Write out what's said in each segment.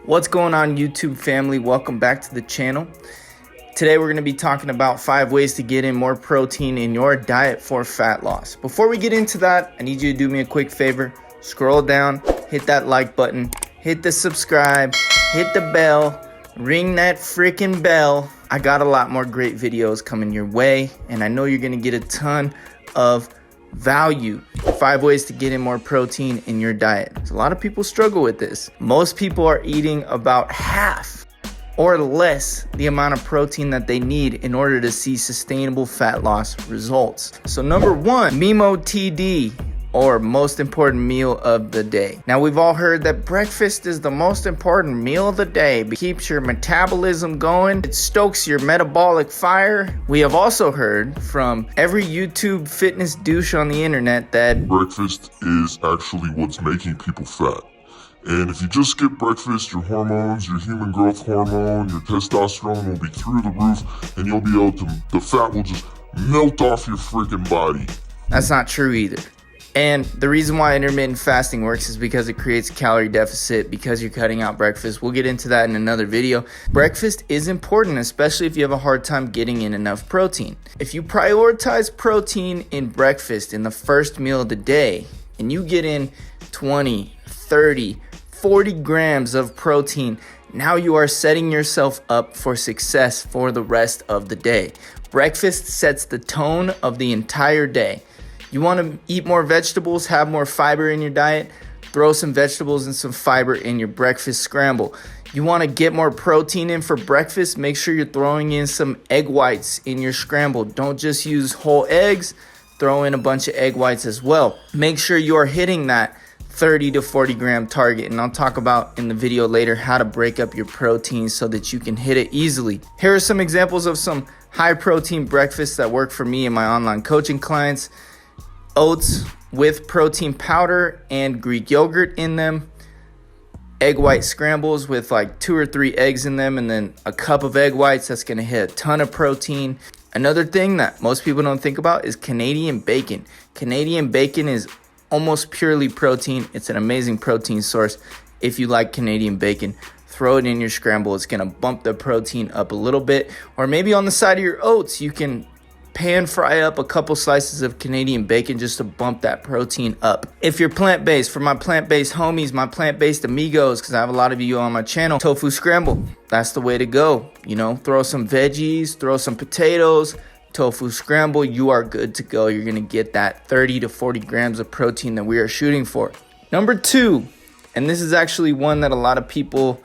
What's going on, YouTube family? Welcome back to the channel. Today we're going to be talking about 5 ways to get in more protein in your diet for fat loss. Before we get into that, I need you to do me a quick favor. Scroll down, hit that like button, hit the subscribe, hit the bell, ring that freaking bell. I got a lot more great videos coming your way, and I know you're going to get a ton of value. 5 ways to get in more protein in your diet. So a lot of people struggle with this. Most people are eating about half or less the amount of protein that they need in order to see sustainable fat loss results. So number 1, MIMO-TD, or most important meal of the day. Now, we've all heard that breakfast is the most important meal of the day. It keeps your metabolism going. It stokes your metabolic fire. We have also heard from every YouTube fitness douche on the internet that breakfast is actually what's making people fat. And if you just skip breakfast, your hormones, your human growth hormone, your testosterone will be through the roof, and you'll be able to, the fat will just melt off your freaking body. That's not true either. And the reason why intermittent fasting works is because it creates a calorie deficit because you're cutting out breakfast. We'll get into that in another video. Breakfast is important, especially if you have a hard time getting in enough protein. If you prioritize protein in breakfast in the first meal of the day, and you get in 20, 30, 40 grams of protein, now you are setting yourself up for success for the rest of the day. Breakfast sets the tone of the entire day. You want to eat more vegetables, have more fiber in your diet, throw some vegetables and some fiber in your breakfast scramble. You want to get more protein in for breakfast, make sure you're throwing in some egg whites in your scramble. Don't just use whole eggs, throw in a bunch of egg whites as well. Make sure you are hitting that 30 to 40 gram target, and I'll talk about in the video later how to break up your protein so that you can hit it easily. Here are some examples of some high protein breakfasts that work for me and my online coaching clients. Oats with protein powder and Greek yogurt in them. Egg white scrambles with like 2 or 3 eggs in them, and then a cup of egg whites. That's going to hit a ton of protein. Another thing that most people don't think about is Canadian bacon. Canadian bacon is almost purely protein. It's an amazing protein source. If you like Canadian bacon, throw it in your scramble. It's going to bump the protein up a little bit. Or maybe on the side of your oats, you can pan fry up a couple slices of Canadian bacon just to bump that protein up. If you're plant-based, for my plant-based homies, my plant-based amigos, because I have a lot of you on my channel, tofu scramble, that's the way to go. You know, throw some veggies, throw some potatoes, tofu scramble, you are good to go. You're gonna get that 30 to 40 grams of protein that we are shooting for. Number 2, and this is actually one that a lot of people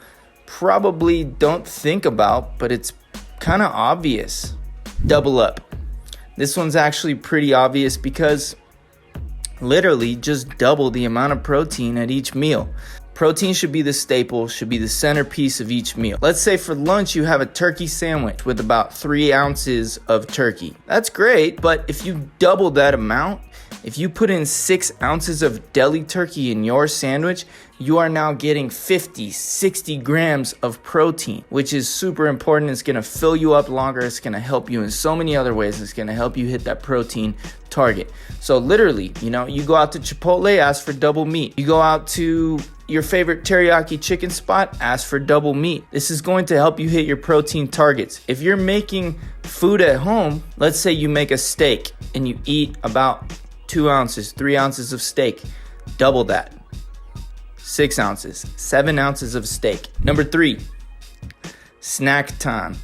probably don't think about, but it's kind of obvious. Double up. This one's actually pretty obvious because literally just double the amount of protein at each meal. Protein should be the staple, should be the centerpiece of each meal. Let's say for lunch you have a turkey sandwich with about 3 ounces of turkey. That's great, but if you double that amount, if you put in 6 ounces of deli turkey in your sandwich, you are now getting 50, 60 grams of protein, which is super important. It's gonna fill you up longer. It's gonna help you in so many other ways. It's gonna help you hit that protein target. So literally, you know, you go out to Chipotle, ask for double meat. You go out to your favorite teriyaki chicken spot, ask for double meat. This is going to help you hit your protein targets. If you're making food at home, let's say you make a steak and you eat about 2 ounces, 3 ounces of steak, double that. 6 ounces, 7 ounces of steak. Number 3, snack time.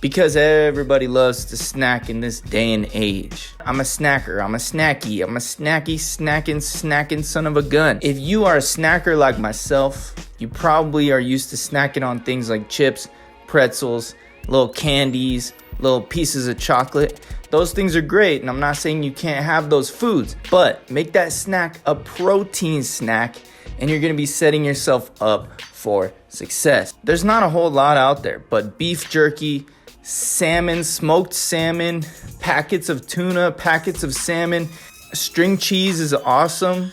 Because everybody loves to snack in this day and age. I'm a snacker, I'm a snacky, I'm a snacking son of a gun. If you are a snacker like myself, you probably are used to snacking on things like chips, pretzels, little candies, little pieces of chocolate. Those things are great, and I'm not saying you can't have those foods, but make that snack a protein snack, and you're gonna be setting yourself up for success. There's not a whole lot out there, but beef jerky, salmon, smoked salmon, packets of tuna, packets of salmon, string cheese is awesome.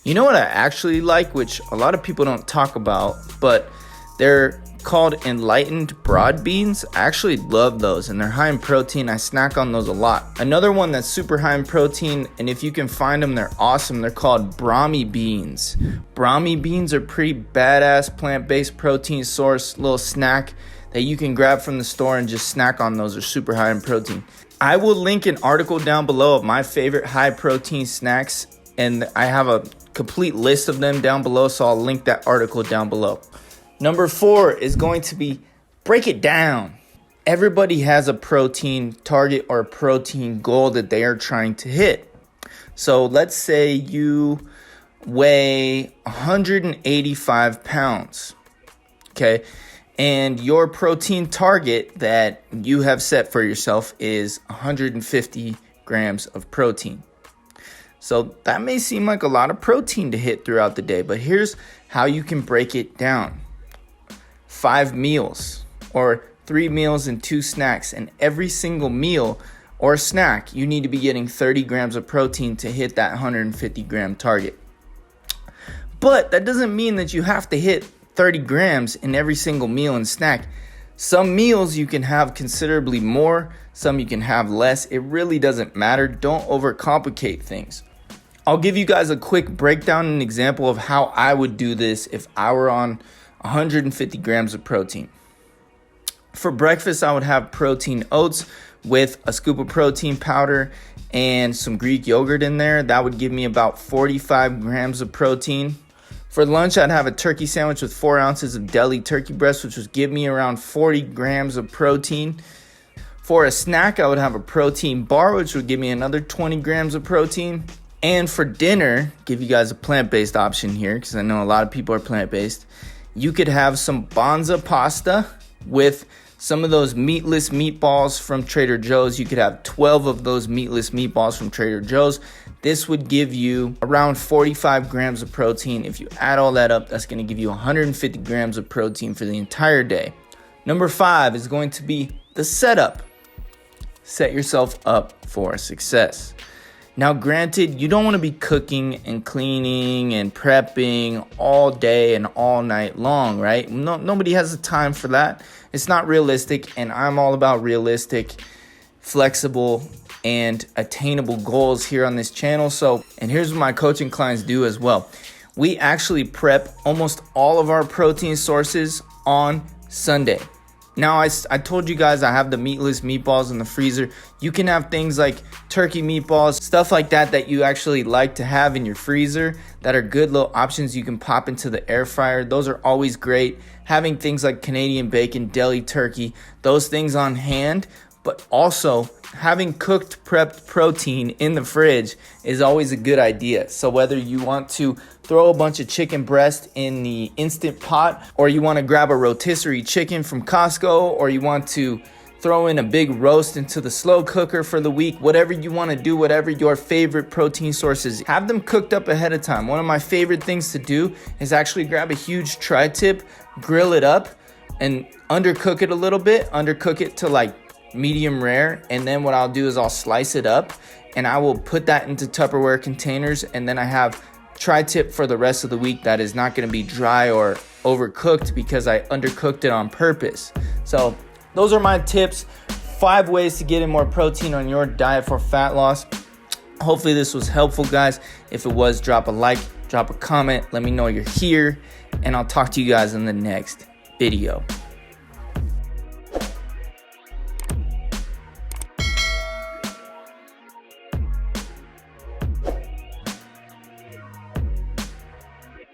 You know what I actually like, which a lot of people don't talk about, but they're called Enlightened Broad Beans. I actually love those, and they're high in protein. I snack on those a lot. Another one that's super high in protein, and if you can find them, they're awesome. They're called Brahmi beans. Brahmi beans are pretty badass plant-based protein source, little snack that you can grab from the store and just snack on. Those are super high in protein. I will link an article down below of my favorite high protein snacks, and I have a complete list of them down below, so I'll link that article down below. Number 4 is going to be break it down. Everybody has a protein target or a protein goal that they are trying to hit. So let's say you weigh 185 pounds, okay? And your protein target that you have set for yourself is 150 grams of protein. So that may seem like a lot of protein to hit throughout the day, but here's how you can break it down. 5 meals or 3 meals and 2 snacks, and every single meal or snack you need to be getting 30 grams of protein to hit that 150 gram target. But that doesn't mean that you have to hit 30 grams in every single meal and snack. Some meals you can have considerably more, some you can have less. It really doesn't matter. Don't overcomplicate things. I'll give you guys a quick breakdown and example of how I would do this if I were on 150 grams of protein. For breakfast, I would have protein oats with a scoop of protein powder and some Greek yogurt in there. That would give me about 45 grams of protein. For lunch, I'd have a turkey sandwich with 4 ounces of deli turkey breast, which would give me around 40 grams of protein. For a snack, I would have a protein bar, which would give me another 20 grams of protein. And for dinner, give you guys a plant-based option here, because I know a lot of people are plant-based. You could have some Banza pasta with some of those meatless meatballs from Trader Joe's. You could have 12 of those meatless meatballs from Trader Joe's. This would give you around 45 grams of protein. If you add all that up, that's going to give you 150 grams of protein for the entire day. Number 5 is going to be the setup. Set yourself up for success. Now, granted, you don't want to be cooking and cleaning and prepping all day and all night long, right? Nobody has the time for that. It's not realistic, and I'm all about realistic, flexible, and attainable goals here on this channel. And here's what my coaching clients do as well. We actually prep almost all of our protein sources on Sunday. Now, I told you guys I have the meatless meatballs in the freezer. You can have things like turkey meatballs, stuff like that you actually like to have in your freezer that are good little options you can pop into the air fryer. Those are always great. Having things like Canadian bacon, deli turkey, those things on hand, but also having cooked prepped protein in the fridge is always a good idea. So whether you want to throw a bunch of chicken breast in the Instant Pot, or you want to grab a rotisserie chicken from Costco, or you want to throw in a big roast into the slow cooker for the week, whatever you want to do, whatever your favorite protein sources, have them cooked up ahead of time. One of my favorite things to do is actually grab a huge tri-tip, grill it up, and undercook it a little bit, undercook it to like medium rare, and then what I'll do is I'll slice it up and I will put that into Tupperware containers, and then I have tri-tip for the rest of the week that is not going to be dry or overcooked because I undercooked it on purpose. So those are my tips. 5 ways to get in more protein on your diet for fat loss. Hopefully this was helpful, guys. If it was, drop a like, drop a comment, let me know you're here, and I'll talk to you guys in the next video.